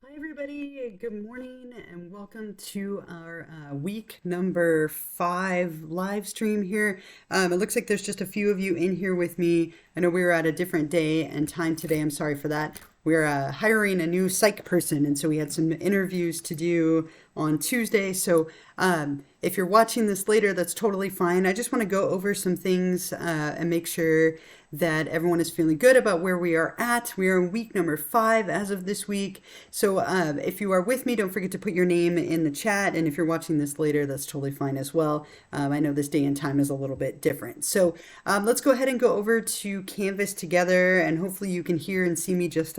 Hi, everybody. Good morning, and welcome to our week number 5 live stream here. It looks like there's just a few of you in here with me. I know we were at a different day and time today. I'm sorry for that. We're hiring a new psych person, and so we had some interviews to do on Tuesday. So if you're watching this later, that's totally fine. I just want to go over some things and make sure that everyone is feeling good about where we are at. We are in week number 5 as of this week. So if you are with me, don't forget to put your name in the chat. And if you're watching this later, that's totally fine as well. I know this day and time is a little bit different. So let's go ahead and go over to Canvas together, and hopefully you can hear and see me just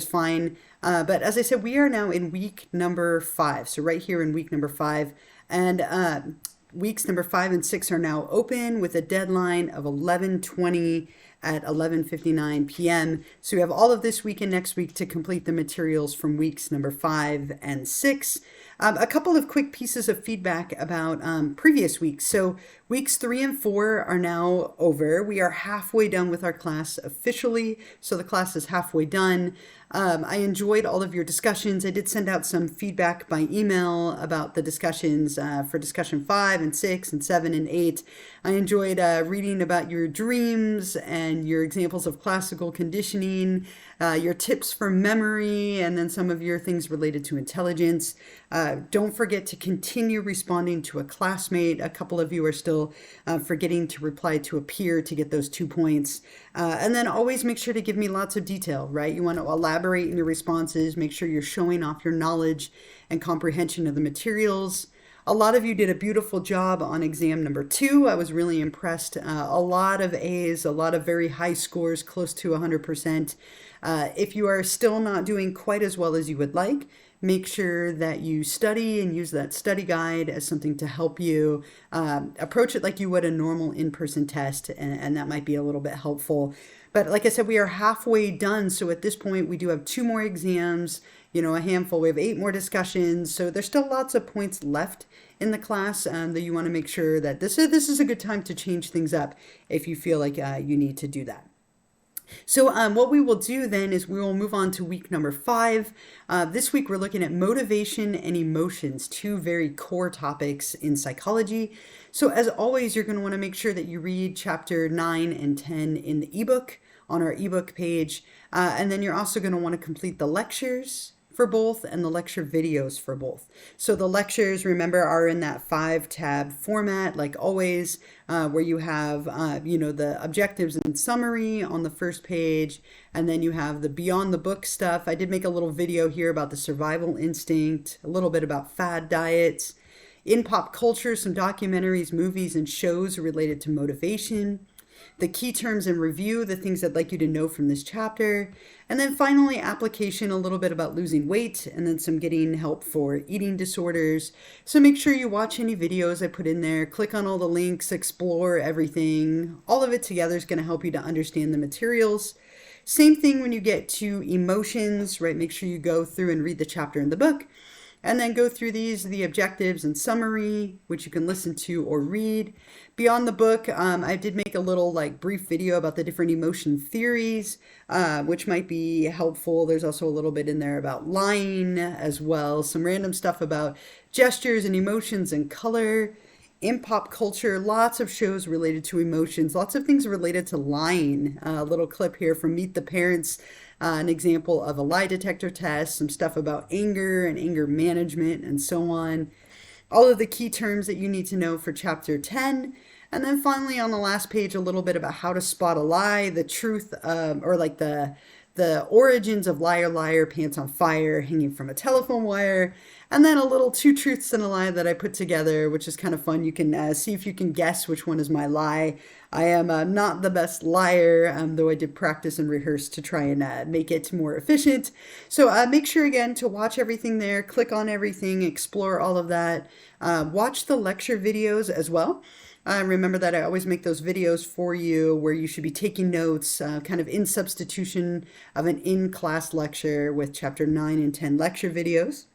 fine. But as I said, we are now in week number 5. So right here in week number 5. And weeks number 5 and 6 are now open with a deadline of 11:20 at 11:59 p.m. So we have all of this week and next week to complete the materials from weeks number 5 and 6. A couple of quick pieces of feedback about previous weeks. So weeks 3 and 4 are now over. We are halfway done with our class officially. So the class is halfway done. I enjoyed all of your discussions. I did send out some feedback by email about the discussions for discussion 5 and 6 and 7 and 8. I enjoyed reading about your dreams and your examples of classical conditioning, your tips for memory, and then some of your things related to intelligence. Don't forget to continue responding to a classmate. A couple of you are still forgetting to reply to a peer to get those 2 points. And then always make sure to give me lots of detail, right? You want to elaborate in your responses, make sure you're showing off your knowledge and comprehension of the materials. A lot of you did a beautiful job on exam number 2. I was really impressed. A lot of A's, a lot of very high scores, close to 100%. If you are still not doing quite as well as you would like, make sure that you study and use that study guide as something to help you approach it like you would a normal in-person test, and that might be a little bit helpful. But like I said, we are halfway done, so at this point we do have 2 more exams, a handful. We have 8 more discussions, so there's still lots of points left in the class that you want to make sure that this is a good time to change things up if you feel like you need to do that. So what we will do then is we will move on to week number 5. This week we're looking at motivation and emotions, 2 very core topics in psychology. So as always, you're going to want to make sure that you read chapter 9 and 10 in the ebook on our ebook page. And then you're also going to want to complete the lectures for both and the lecture videos for both. So the lectures, remember, are in that 5-tab format, like always, where you have, the objectives and summary on the first page, and then you have the beyond the book stuff. I did make a little video here about the survival instinct, a little bit about fad diets. In pop culture, some documentaries, movies, and shows related to motivation. The key terms in review, the things I'd like you to know from this chapter. And then finally, application, a little bit about losing weight, and then some getting help for eating disorders. So make sure you watch any videos I put in there, click on all the links, explore everything. All of it together is going to help you to understand the materials. Same thing when you get to emotions, right? Make sure you go through and read the chapter in the book. And then go through the objectives and summary, which you can listen to or read. Beyond the book, I did make a little brief video about the different emotion theories, which might be helpful. There's also a little bit in there about lying as well. Some random stuff about gestures and emotions and color. In pop culture, lots of shows related to emotions, lots of things related to lying. A little clip here from Meet the Parents, an example of a lie detector test, some stuff about anger and anger management and so on. All of the key terms that you need to know for chapter 10. And then finally on the last page, a little bit about how to spot a lie, the truth, or the origins of liar, liar, pants on fire, hanging from a telephone wire, and then a little 2 truths and a lie that I put together, which is kind of fun. You can see if you can guess which one is my lie. I am not the best liar, though I did practice and rehearse to try and make it more efficient. So make sure again to watch everything there, click on everything, explore all of that. Watch the lecture videos as well. Remember that I always make those videos for you where you should be taking notes, kind of in substitution of an in-class lecture with chapter 9 and 10 lecture videos.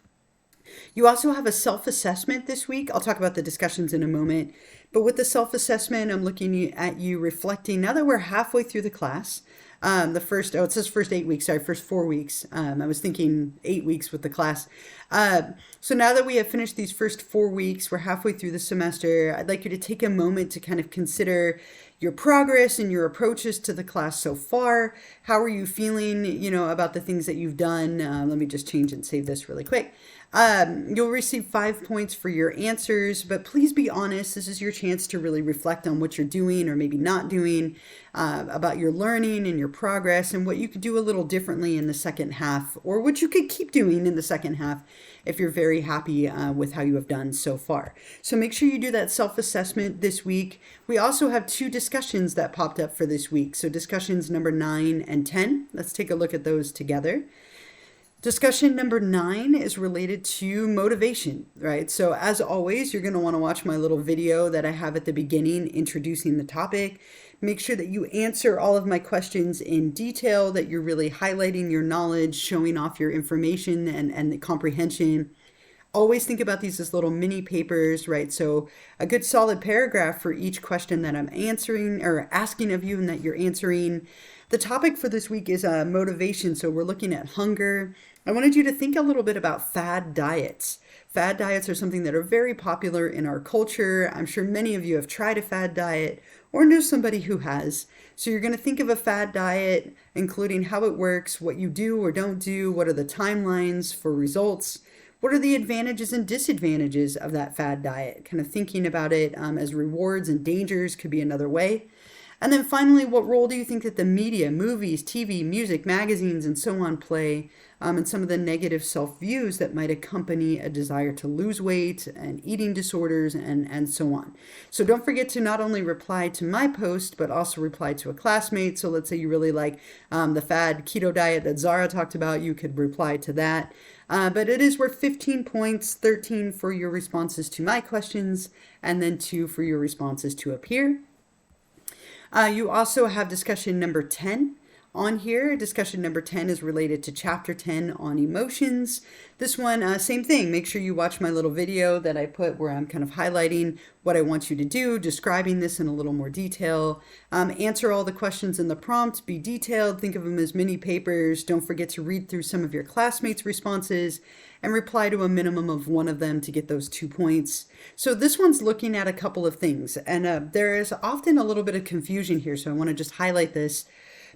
You also have a self-assessment this week. I'll talk about the discussions in a moment. But with the self-assessment, I'm looking at you reflecting, now that we're halfway through the class, it says first 8 weeks, sorry, first 4 weeks. I was thinking 8 weeks with the class. So now that we have finished these first 4 weeks, we're halfway through the semester. I'd like you to take a moment to kind of consider your progress and your approaches to the class so far. How are you feeling, about the things that you've done? Let me just change and save this really quick. You'll receive 5 points for your answers, but please be honest. This is your chance to really reflect on what you're doing or maybe not doing, about your learning and your progress and what you could do a little differently in the second half, or what you could keep doing in the second half if you're very happy with how you have done so far. So make sure you do that self-assessment this week. We also have 2 discussions that popped up for this week. So discussions number 9 and 10. Let's take a look at those together. Discussion number 9 is related to motivation, right? So as always, you're going to want to watch my little video that I have at the beginning introducing the topic. Make sure that you answer all of my questions in detail, that you're really highlighting your knowledge, showing off your information and the comprehension. Always think about these as little mini papers, right? So a good solid paragraph for each question that I'm answering or asking of you and that you're answering. The topic for this week is motivation. So we're looking at hunger. I wanted you to think a little bit about fad diets. Fad diets are something that are very popular in our culture. I'm sure many of you have tried a fad diet or know somebody who has. So you're going to think of a fad diet, including how it works, what you do or don't do, what are the timelines for results, what are the advantages and disadvantages of that fad diet, kind of thinking about it as rewards and dangers could be another way. And then finally, what role do you think that the media, movies, TV, music, magazines, and so on play in some of the negative self-views that might accompany a desire to lose weight and eating disorders and so on. So don't forget to not only reply to my post, but also reply to a classmate. So let's say you really like the fad keto diet that Zara talked about, you could reply to that. But it is worth 15 points, 13 for your responses to my questions, and then 2 for your responses to a peer. You also have discussion number 10 on here. Discussion number 10 is related to chapter 10 on emotions. This one, same thing. Make sure you watch my little video that I put where I'm kind of highlighting what I want you to do, describing this in a little more detail. Answer all the questions in the prompt, be detailed, think of them as mini papers. Don't forget to read through some of your classmates' responses and reply to a minimum of 1 of them to get those 2 points. So this one's looking at a couple of things, and there is often a little bit of confusion here, so I want to just highlight this.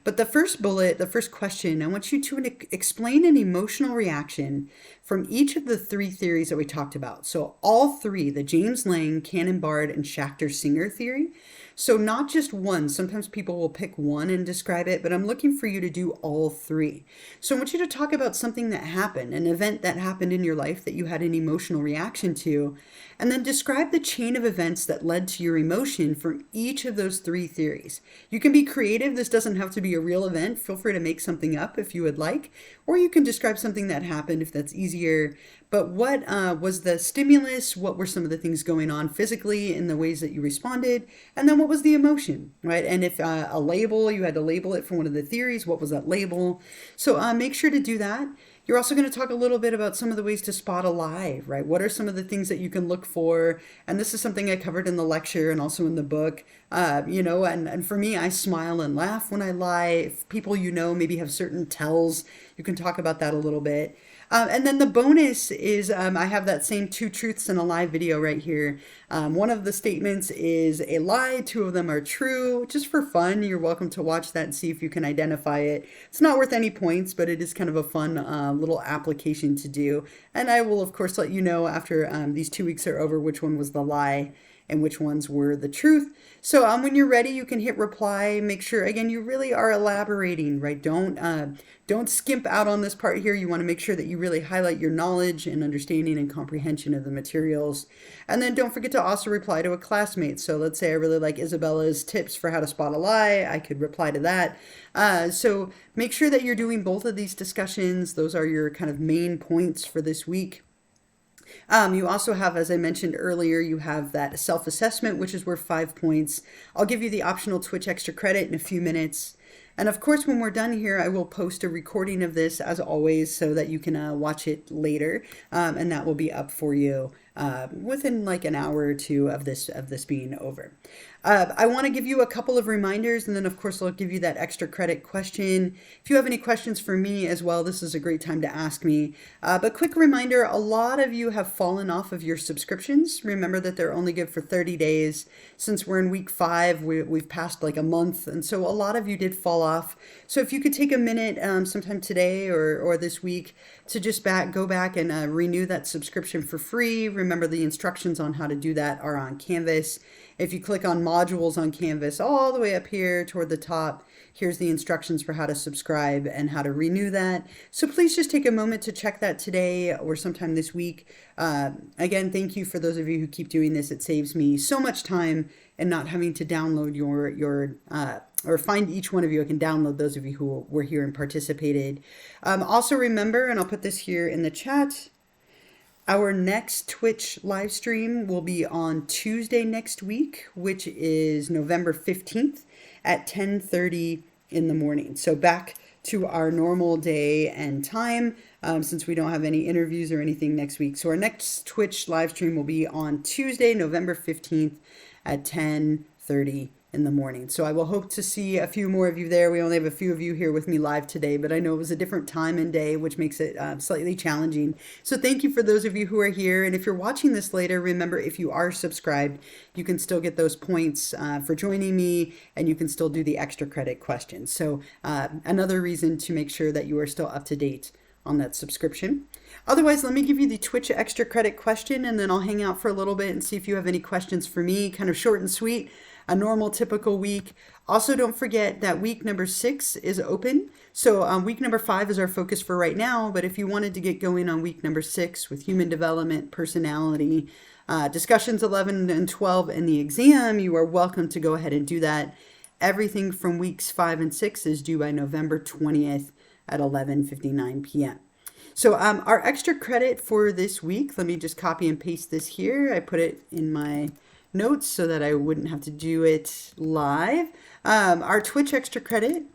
But the first bullet, the first question, I want you to explain an emotional reaction from each of the 3 theories that we talked about. So all 3, the James Lange, Cannon-Bard, and Schachter-Singer theory. So not just one. Sometimes people will pick one and describe it, but I'm looking for you to do all 3. So I want you to talk about something that happened, an event that happened in your life that you had an emotional reaction to, and then describe the chain of events that led to your emotion from each of those 3 theories. You can be creative. This doesn't have to be a real event. Feel free to make something up if you would like, or you can describe something that happened if that's easier. But what was the stimulus? What were some of the things going on physically in the ways that you responded? And then what was the emotion, right? And if a label, you had to label it for one of the theories, what was that label? So make sure to do that. You're also going to talk a little bit about some of the ways to spot a lie, right? What are some of the things that you can look for? And this is something I covered in the lecture and also in the book. And for me, I smile and laugh when I lie. If people maybe have certain tells, you can talk about that a little bit. And then the bonus is I have that same 2 truths and a lie video right here. One of the statements is a lie. 2 of them are true. Just for fun, you're welcome to watch that and see if you can identify it. It's not worth any points, but it is kind of a fun little application to do. And I will, of course, let you know after these 2 weeks are over which one was the lie and which ones were the truth. So when you're ready, you can hit reply. Make sure, again, you really are elaborating, right? Don't skimp out on this part here. You want to make sure that you really highlight your knowledge and understanding and comprehension of the materials. And then don't forget to also reply to a classmate. So let's say I really like Isabella's tips for how to spot a lie. I could reply to that. So make sure that you're doing both of these discussions. Those are your kind of main points for this week. You also have, as I mentioned earlier, you have that self-assessment, which is worth 5 points. I'll give you the optional Twitch extra credit in a few minutes. And of course, when we're done here, I will post a recording of this as always so that you can watch it later. And that will be up for you within like an hour or two of this being over. I want to give you a couple of reminders, and then of course I'll give you that extra credit question. If you have any questions for me as well, this is a great time to ask me. But quick reminder, a lot of you have fallen off of your subscriptions. Remember that they're only good for 30 days. Since we're in week 5, we've passed like a month, and so a lot of you did fall off. So if you could take a minute sometime today or this week to just go back and renew that subscription for free. Remember, the instructions on how to do that are on Canvas. If you click on modules on Canvas all the way up here toward the top, here's the instructions for how to subscribe and how to renew that. So please just take a moment to check that today or sometime this week. Again, thank you for those of you who keep doing this. It saves me so much time and not having to download or find each one of you. I can download those of you who were here and participated. Also remember, and I'll put this here in the chat, our next Twitch live stream will be on Tuesday next week, which is November 15th at 10:30 in the morning. So back to our normal day and time, since we don't have any interviews or anything next week. So our next Twitch live stream will be on Tuesday, November 15th at 10:30 in the morning. So I will hope to see a few more of you there. We only have a few of you here with me live today, but I know it was a different time and day, which makes it slightly challenging. So thank you for those of you who are here. And if you're watching this later, remember, if you are subscribed, you can still get those points for joining me, and you can still do the extra credit questions. So another reason to make sure that you are still up to date on that subscription. Otherwise, let me give you the Twitch extra credit question, and then I'll hang out for a little bit and see if you have any questions for me. Kind of short and sweet, a normal, typical week. Also, don't forget that week number 6 is open. So week number 5 is our focus for right now, but if you wanted to get going on week number 6 with human development, personality, discussions 11 and 12, and the exam, you are welcome to go ahead and do that. Everything from weeks 5 and 6 is due by November 20th at 11:59 p.m. So our extra credit for this week, let me just copy and paste this here. I put it in my notes so that I wouldn't have to do it live. Our Twitch extra credit,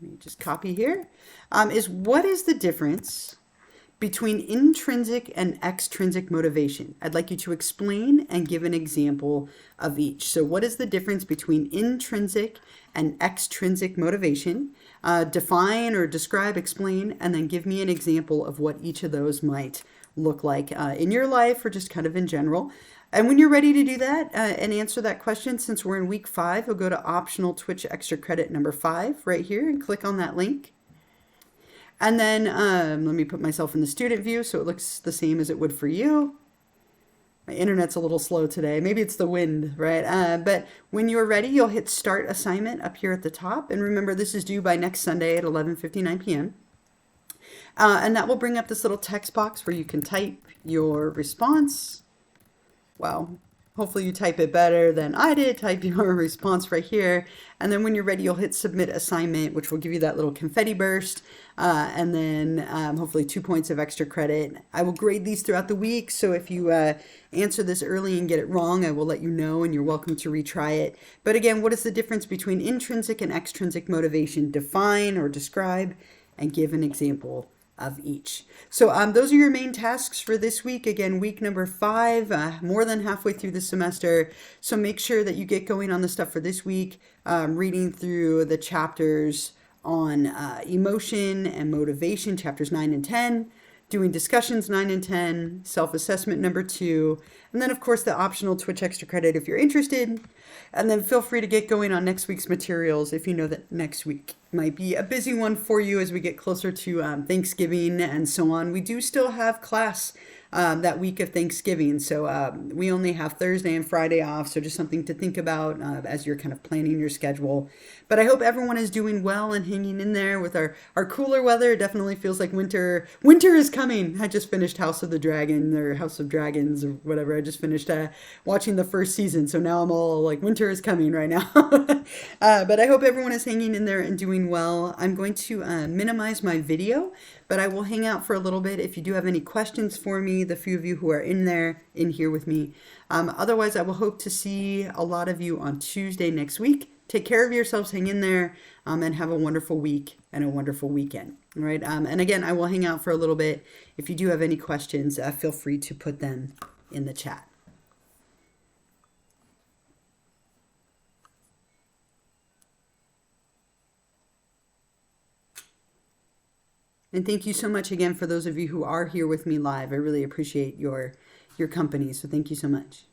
let me just copy here, is what is the difference between intrinsic and extrinsic motivation? I'd like you to explain and give an example of each. So what is the difference between intrinsic and extrinsic motivation? Define or describe, explain, and then give me an example of what each of those might look like in your life or just kind of in general. And when you're ready to do that and answer that question, since we're in week 5, we'll go to optional Twitch extra credit number 5 right here and click on that link. And then let me put myself in the student view so it looks the same as it would for you. My internet's a little slow today. Maybe it's the wind, right? But when you're ready, you'll hit Start Assignment up here at the top. And remember, this is due by next Sunday at 11:59 p.m. And that will bring up this little text box where you can type your response. Wow. Hopefully you type it better than I did. Type your response right here. And then when you're ready, you'll hit Submit Assignment, which will give you that little confetti burst. And then hopefully 2 points of extra credit. I will grade these throughout the week. So if you answer this early and get it wrong, I will let you know, and you're welcome to retry it. But again, what is the difference between intrinsic and extrinsic motivation? Define or describe and give an example of each. So those are your main tasks for this week. Again, week number 5, more than halfway through the semester. So make sure that you get going on the stuff for this week, reading through the chapters on emotion and motivation, chapters 9 and 10, doing discussions 9 and 10, self-assessment number 2, and then of course the optional Twitch extra credit if you're interested. And then feel free to get going on next week's materials if you know that next week might be a busy one for you as we get closer to Thanksgiving and so on. We do still have class that week of Thanksgiving. So we only have Thursday and Friday off. So just something to think about as you're kind of planning your schedule. But I hope everyone is doing well and hanging in there with our cooler weather. It definitely feels like winter. Winter is coming. I just finished House of the Dragon or House of Dragons or whatever. I just finished watching the first season. So now I'm all like, winter is coming right now. But I hope everyone is hanging in there and doing well. I'm going to minimize my video, but I will hang out for a little bit if you do have any questions for me, the few of you who are in here with me. Otherwise, I will hope to see a lot of you on Tuesday next week. Take care of yourselves, hang in there, and have a wonderful week and a wonderful weekend. All right. And again, I will hang out for a little bit. If you do have any questions, feel free to put them in the chat. And thank you so much again for those of you who are here with me live. I really appreciate your company, so thank you so much.